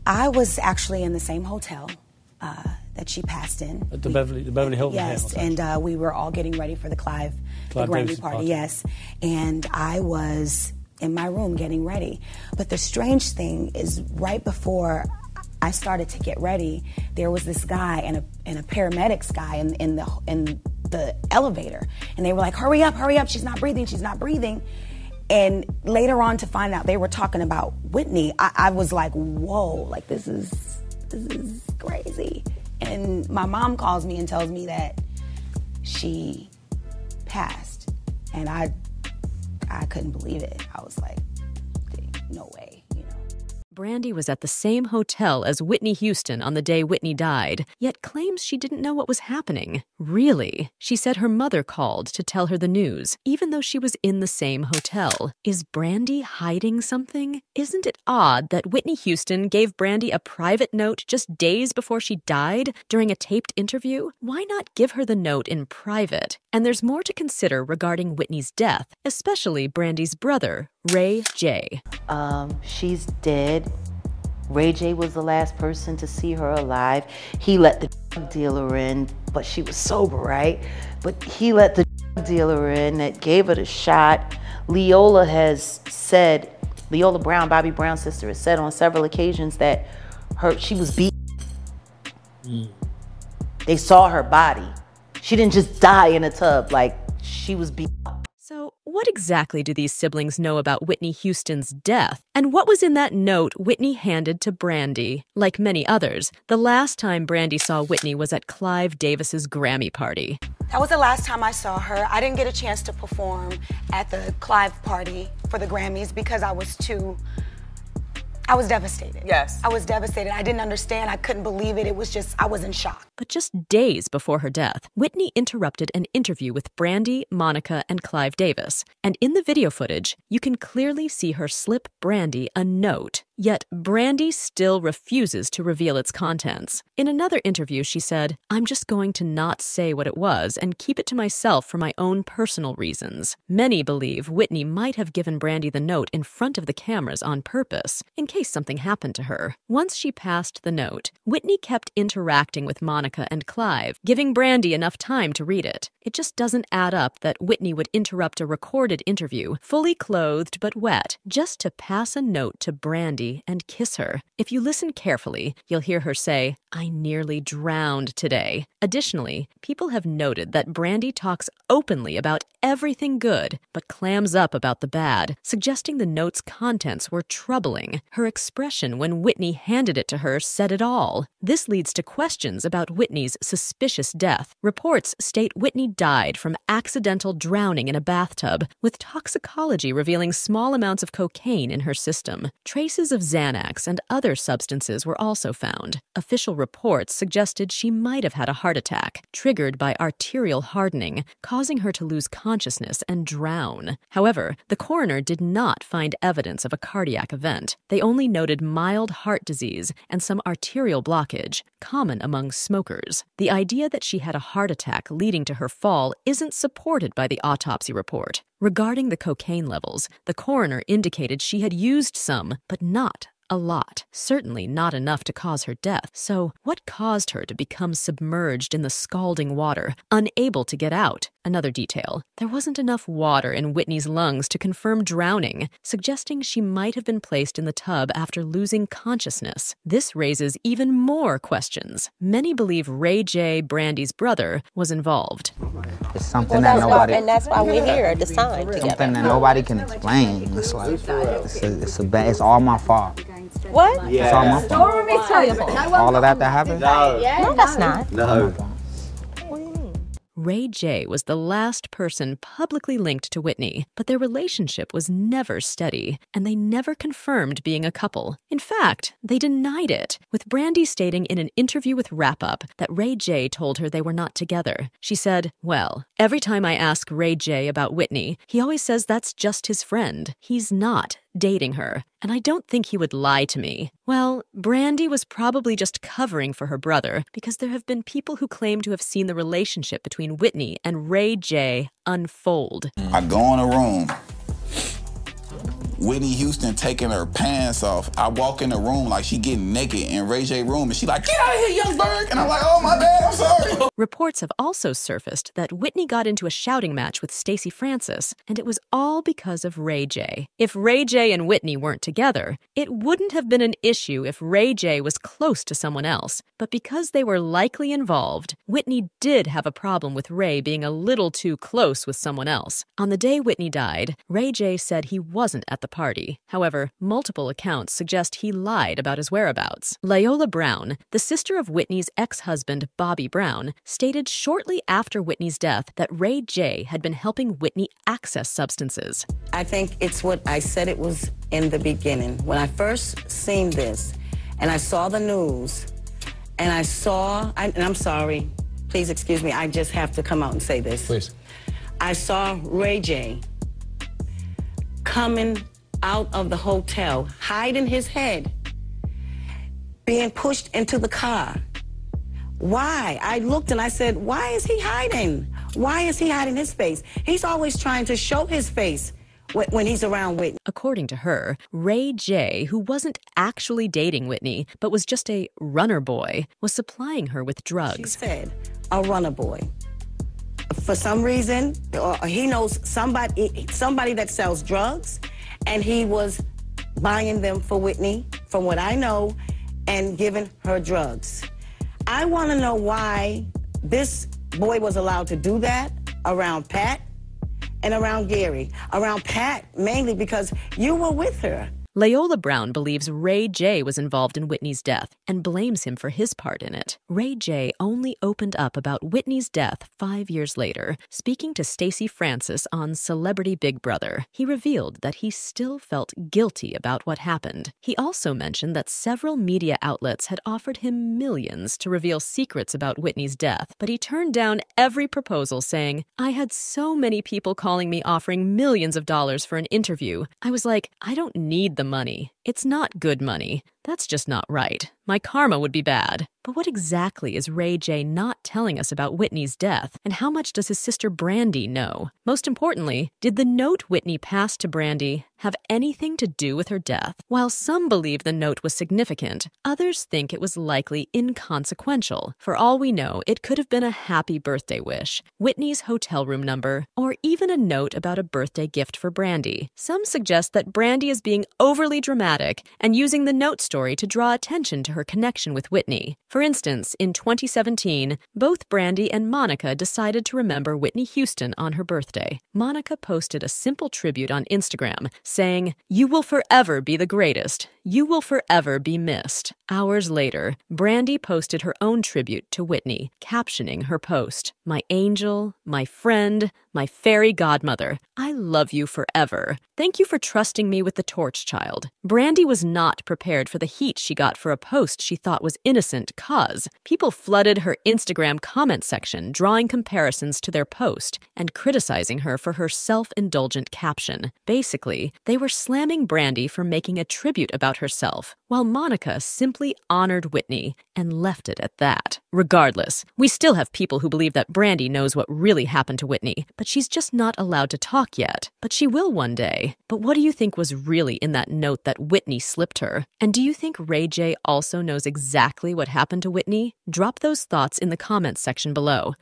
I was actually in the same hotel that she passed in. At the Beverly Hilton. Yes, and we were all getting ready for the the Grammy party, yes. And I was in my room getting ready. But the strange thing is right before I started to get ready, there was this guy and a paramedics guy in the elevator. And they were like, hurry up, she's not breathing, she's not breathing. And later on to find out they were talking about Whitney, I was like, whoa, like this is crazy. And my mom calls me and tells me that she passed. And I couldn't believe it. I was like, no way, you know. Brandy was at the same hotel as Whitney Houston on the day Whitney died, yet claims she didn't know what was happening. Really? She said her mother called to tell her the news, even though she was in the same hotel. Is Brandy hiding something? Isn't it odd that Whitney Houston gave Brandy a private note just days before she died during a taped interview? Why not give her the note in private? And there's more to consider regarding Whitney's death, especially Brandy's brother, Ray J. She's dead. Ray J was the last person to see her alive. He let the drug dealer in, but she was sober, right? But he let the drug dealer in that gave her the shot. Leola Brown, Bobby Brown's sister, has said on several occasions that she was beat. They saw her body. She didn't just die in a tub, like she was beat up. So what exactly do these siblings know about Whitney Houston's death? And what was in that note Whitney handed to Brandy? Like many others, the last time Brandy saw Whitney was at Clive Davis's Grammy party. That was the last time I saw her. I didn't get a chance to perform at the Clive party for the Grammys because I was devastated. Yes. I was devastated. I didn't understand. I couldn't believe it. I was in shock. But just days before her death, Whitney interrupted an interview with Brandy, Monica, and Clive Davis. And in the video footage, you can clearly see her slip Brandy a note. Yet Brandy still refuses to reveal its contents. In another interview, she said, "I'm just going to not say what it was and keep it to myself for my own personal reasons." Many believe Whitney might have given Brandy the note in front of the cameras on purpose, in case something happened to her. Once she passed the note, Whitney kept interacting with Monica and Clive, giving Brandy enough time to read it. It just doesn't add up that Whitney would interrupt a recorded interview, fully clothed but wet, just to pass a note to Brandy and kiss her. If you listen carefully, you'll hear her say, "I nearly drowned today." Additionally, people have noted that Brandy talks openly about everything good, but clams up about the bad, suggesting the note's contents were troubling. Her expression when Whitney handed it to her said it all. This leads to questions about Whitney's suspicious death. Reports state Whitney died from accidental drowning in a bathtub, with toxicology revealing small amounts of cocaine in her system. Traces of Xanax and other substances were also found. Official reports suggested she might have had a heart attack, triggered by arterial hardening, causing her to lose consciousness and drown. However, the coroner did not find evidence of a cardiac event. They only noted mild heart disease and some arterial blockage, common among smokers. The idea that she had a heart attack leading to her fall isn't supported by the autopsy report. Regarding the cocaine levels, the coroner indicated she had used some, but not a lot. Certainly not enough to cause her death. So, what caused her to become submerged in the scalding water, unable to get out? Another detail, there wasn't enough water in Whitney's lungs to confirm drowning, suggesting she might have been placed in the tub after losing consciousness. This raises even more questions. Many believe Ray J, Brandy's brother, was involved. It's something that nobody... And that's why we're here at this time together. Something that nobody can explain. It's like, it's all my fault. What? Yeah. It's all my fault. All of that happened? No, that's not. No. Ray J was the last person publicly linked to Whitney, but their relationship was never steady, and they never confirmed being a couple. In fact, they denied it, with Brandy stating in an interview with Wrap Up that Ray J told her they were not together. She said, "Well, every time I ask Ray J about Whitney, he always says that's just his friend. He's not dating her, and I don't think he would lie to me." Well, Brandy was probably just covering for her brother, because there have been people who claim to have seen the relationship between Whitney and Ray J unfold. I go in a room, Whitney Houston taking her pants off. I walk in the room like she getting naked in Ray J room, and she like, get out of here, young bird. And I'm like, oh, my bad, I'm sorry. Reports have also surfaced that Whitney got into a shouting match with Stacey Francis, and it was all because of Ray J. If Ray J and Whitney weren't together, it wouldn't have been an issue if Ray J was close to someone else. But because they were likely involved, Whitney did have a problem with Ray being a little too close with someone else. On the day Whitney died, Ray J said he wasn't at the party. However, multiple accounts suggest he lied about his whereabouts. Leola Brown, the sister of Whitney's ex-husband Bobby Brown, stated shortly after Whitney's death that Ray J had been helping Whitney access substances. I think it's what I said it was in the beginning. When I first seen this, and I saw the news, and and I'm sorry, please excuse me, I just have to come out and say this. Please. I saw Ray J coming out of the hotel, hiding his head, being pushed into the car. Why? I looked and I said, why is he hiding? Why is he hiding his face? He's always trying to show his face when he's around Whitney. According to her, Ray J, who wasn't actually dating Whitney, but was just a runner boy, was supplying her with drugs. She said, a runner boy. For some reason, he knows somebody that sells drugs, and he was buying them for Whitney, from what I know, and giving her drugs. I want to know why this boy was allowed to do that around Pat and around Gary. Around Pat, mainly because you were with her. Leola Brown believes Ray J was involved in Whitney's death and blames him for his part in it. Ray J only opened up about Whitney's death 5 years later. Speaking to Stacey Francis on Celebrity Big Brother, he revealed that he still felt guilty about what happened. He also mentioned that several media outlets had offered him millions to reveal secrets about Whitney's death, but he turned down every proposal, saying, I had so many people calling me offering millions of dollars for an interview. I was like, I don't need the money. It's not good money. That's just not right. My karma would be bad. But what exactly is Ray J not telling us about Whitney's death? And how much does his sister Brandy know? Most importantly, did the note Whitney passed to Brandy have anything to do with her death? While some believe the note was significant, others think it was likely inconsequential. For all we know, it could have been a happy birthday wish, Whitney's hotel room number, or even a note about a birthday gift for Brandy. Some suggest that Brandy is being overly dramatic and using the note story to draw attention to her connection with Whitney. For instance, in 2017, both Brandy and Monica decided to remember Whitney Houston on her birthday. Monica posted a simple tribute on Instagram saying, "You will forever be the greatest. You will forever be missed." Hours later, Brandy posted her own tribute to Whitney, captioning her post, "My angel, my friend, my fairy godmother, I love you forever. Thank you for trusting me with the torch, child." Brandy was not prepared for the heat she got for a post she thought was innocent cause people flooded her Instagram comment section, drawing comparisons to their post and criticizing her for her self-indulgent caption. Basically, they were slamming Brandy for making a tribute about herself, while Monica simply honored Whitney and left it at that. Regardless, we still have people who believe that Brandy knows what really happened to Whitney, but she's just not allowed to talk yet. But she will one day. But what do you think was really in that note that Whitney slipped her? And do you think Ray J also knows exactly what happened to Whitney? Drop those thoughts in the comments section below.